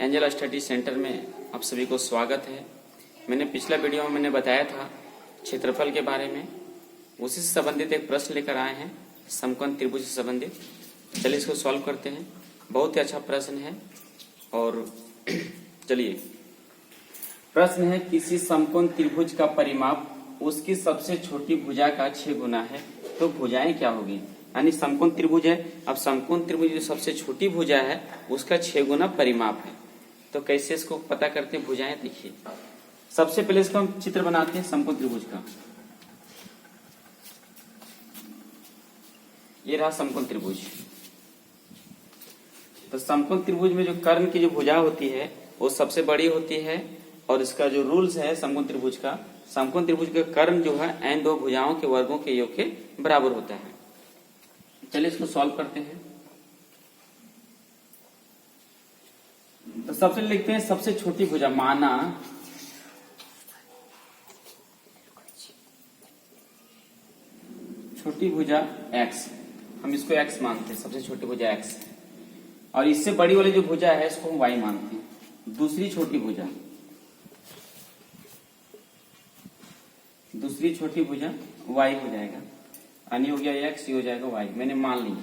Angel study centre में आप सभी को स्वागत है। मैंने पिछला वीडियो में मैंने बताया था क्षेत्रफल के बारे में, उसी से संबंधित एक प्रश्न लेकर आए हैं समकोण त्रिभुज से संबंधित। चलिए इसको सॉल्व करते हैं। बहुत ही अच्छा प्रश्न है। और चलिए, प्रश्न है किसी समकोण त्रिभुज का परिमाप उसकी सबसे छोटी भुजा का 6 गुना है तो भुजाएं क्या होगी। यानी समकोण त्रिभुज है, अब समकोण त्रिभुज जो सबसे छोटी भुजा है उसका 6 गुना परिमाप है। तो कैसे इसको पता करते हैं भुजाएं, देखिए सबसे पहले इसका हम चित्र बनाते हैं समकोण त्रिभुज का। ये रहा समकोण त्रिभुज। तो समकोण त्रिभुज में जो कर्ण की जो भुजा होती है वो सबसे बड़ी होती है, और इसका जो रूल्स है समकोण त्रिभुज का, समकोण त्रिभुज का कर्ण जो है इन दो भुजाओं के वर्गों के योग के बराबर होता है। चलिए इसको सॉल्व करते हैं। तो सबसे लिखते हैं सबसे छोटी भुजा, माना छोटी भुजा x, हम इसको x मानते हैं, सबसे छोटी भुजा x है। और इससे बड़ी वाली जो भुजा है इसको हम y मानते हैं। दूसरी छोटी भुजा y हो जाएगा, यानी हो गया x, ये हो जाएगा y, मैंने मान लिया।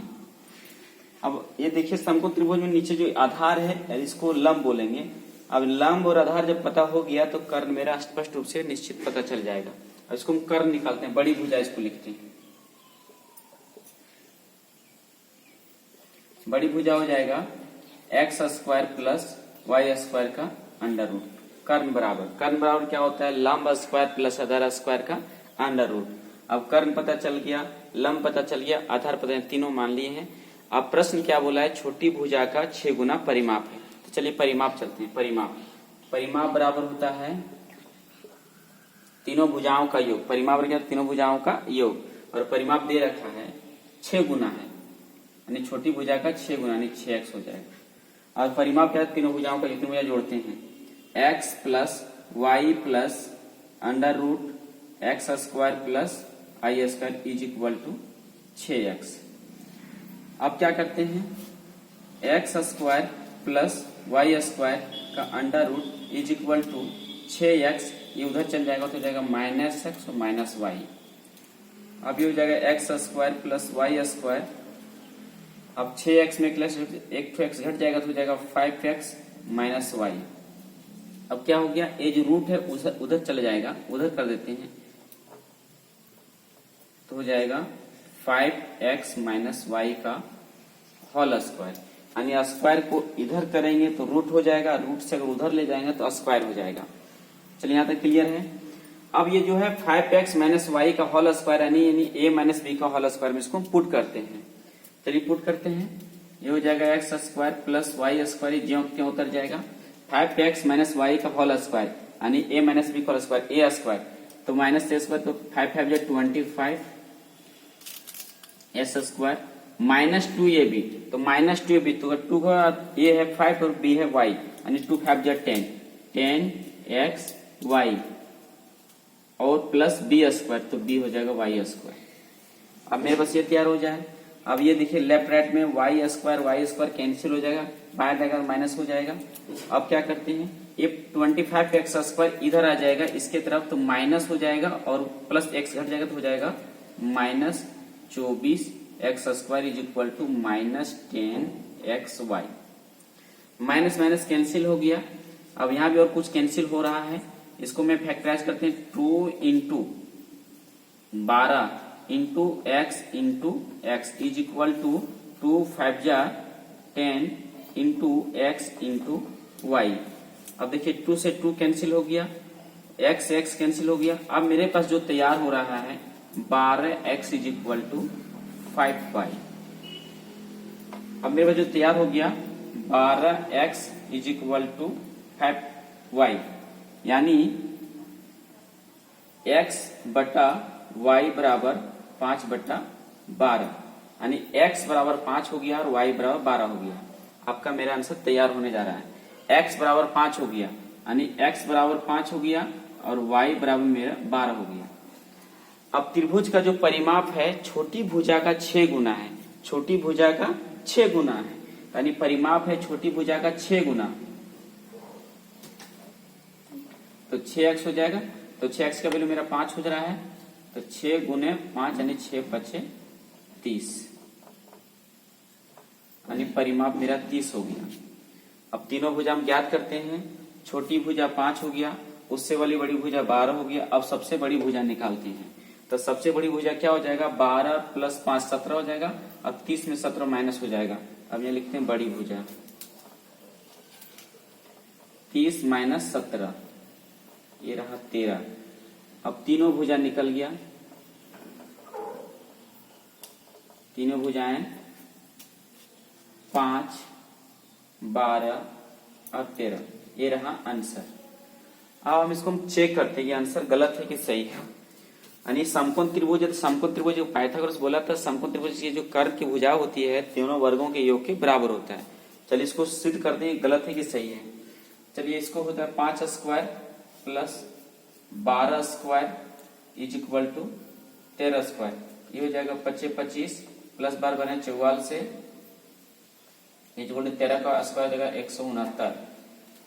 अब ये देखिए समकोण त्रिभुज में नीचे जो आधार है इसको लंब बोलेंगे। अब लंब और आधार जब पता हो गया तो कर्ण मेरा स्पष्ट रूप से निश्चित पता चल जाएगा। अब इसको हम कर्ण निकालते हैं, बड़ी भुजा इसको लिखते हैं। बड़ी भुजा हो जाएगा x square plus y square का अंडर रूट। कर्ण बराबर क्या होता है, लंब स्क्वायर प्लस आधार स्क्वायर का अंडर रूट। अब कर्ण पता चल गया, लंब पता चल गया, आधार पता, तीनों मान लिए हैं। अब प्रश्न क्या बोला है, छोटी भुजा का 6 गुना परिमाप है। तो चलिए परिमाप चलते हैं। परिमाप बराबर होता है तीनों भुजाओं का योग। परिमाप क्या, तीनों भुजाओं का योग, और परिमाप दे रखा है 6 गुना है, यानी छोटी भुजा का 6 गुना यानी 6x हो जाएगा। और परिमाप क्या है, तीनों भुजाओं का, तीनों भुजा जोड़ते हैं, x plus y plus under root x square plus I square is equal to 6x। अब क्या करते हैं, x square plus y square का under root is equal to 6x, ये उधर चल जाएगा तो हो जाएगा -x और -y। अब ये हो जाएगा x square plus y square. अब 6x में एक तो x घट जाएगा तो हो जाएगा 5x माइनस y। अब क्या हो गया, ये जो रूट है उधर चले जाएगा, उधर कर देते हैं तो हो जाएगा 5x माइनस y का होल स्क्वायर। यानी स्क्वायर को इधर करेंगे तो रूट हो जाएगा, रूट से अगर उधर ले जाएंगे तो स्क्वायर हो जाएगा। चलिए यहाँ तक क्लियर है। अब ये जो है 5x माइनस y का होल स्क्वायर यानी a माइनस b का होल स्क्वायर में इसको पुट करते हैं। चलिए पुट करते हैं, ये हो जाएगा x square plus y square, ज्यों क्यों उतर जाएगा, 5x माइनस y का होल स्क्वायर यानी a माइनस b का होल स्क्वायर, a स्क्वायर तो माइनस a स्क्वायर, तो 5 5 जो 25 s स्क्वायर माइनस 2ab, तो माइनस 2ab, तो 2 का a है 5 और b है y, यानी 2 5 जो 10x y और प्लस b स्क्वायर, तो b हो जाएगा y स्क्वायर। अब मेरे पास ये तैयार हो जाए। अब ये देखिए लेफ्ट राइट में y स्क्वायर कैंसिल हो जाएगा, बाहर जाएगा माइनस हो जाएगा। अब क्या करते हैं, ये 25x स्क्वायर इधर आ जाएगा इसके तरफ तो माइनस हो जाएगा, और प्लस x घट जाएगा तो हो जाएगा -24x square is equal to -10xy। Minus minus cancel हो गया। अब यहाँ भी और कुछ कैंसिल हो रहा है, इसको मैं फैक्टराइज करते हैं, 2 into 12 into x is equal to 2 5 जा 10 इंटू x इंटू y। अब देखिए 2 से 2 कैंसिल हो गया, x कैंसिल हो गया। अब मेरे पास जो तैयार हो रहा है 12x is equal to 5y। अब मेरे पास जो तैयार हो गया 12x is equal to 5y, यानी x बटा y बराबर 5/12, यानी x बराबर 5 हो गया और y बराबर 12 हो गया। आपका मेरा आंसर तैयार होने जा रहा है। x बराबर 5 हो गया, यानी x बराबर 5 हो गया और y बराबर मेरा 12 हो गया। अब त्रिभुज का जो परिमाप है छोटी भुजा का 6 गुना है, छोटी भुजा का 6 गुना है, यानी परिमाप है छोटी भुजा का 6 गुना। तो 6x हो जाएगा। तो 6x का वैल्यू मेरा 5 हो रहा है, तो 6 गुने 5 यानी 6 पचे 30, यानी परिमाप मेरा 30 हो गया। अब तीनों भुजा हम ज्ञात करते हैं। छोटी भुजा 5 हो गया, उससे वाली बड़ी भुजा 12 हो गया। अब सबसे बड़ी भुजा निकालते हैं। तो सबसे बड़ी भुजा क्या हो जाएगा, 12 प्लस 5 17 हो जाएगा। अब 30 में 17 माइनस हो जाएगा। अब ये लिखते हैं बड़ी भुजा, 30 माइनस 17, ये रहा 13। अब तीनों भुजा निकल गया, तीनों भुजाएं 5, 12 और 13, ये रहा आंसर। अब हम इसको चेक करते हैं ये आंसर गलत है कि सही है। यानी समकोण त्रिभुज है, तो समकोण त्रिभुज जो पाइथागोरस बोला था, समकोण त्रिभुज की जो कर्व की भुजा होती है तीनों वर्गों के योग के बराबर होता है। चलिए इसको सिद्ध करते हैं गलत है कि सही है। चलिए इसको होता है 5 square plus 12 square is equal to 13 square, ये हो जाएगा 25 25 प्लस 12 बने 44 से इक्वल टू 13 का स्क्वायर देगा 169।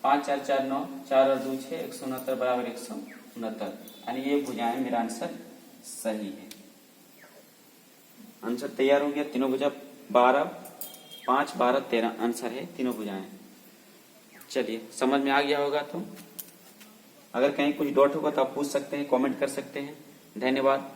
5 4 4 9, 4 और 2 6, 169 बराबर 169, यानी ये भुजाएं मेरा आंसर सही है। आंसर तैयार हो गया। तीनों भुजा 12, 5, 12, 13 आंसर है तीनों भुजाएं। चलिए समझ में आ गया होगा। तो अगर कहीं कुछ डाउट होगा तो आप पूछ सकते हैं, कमेंट कर सकते हैं। धन्यवाद।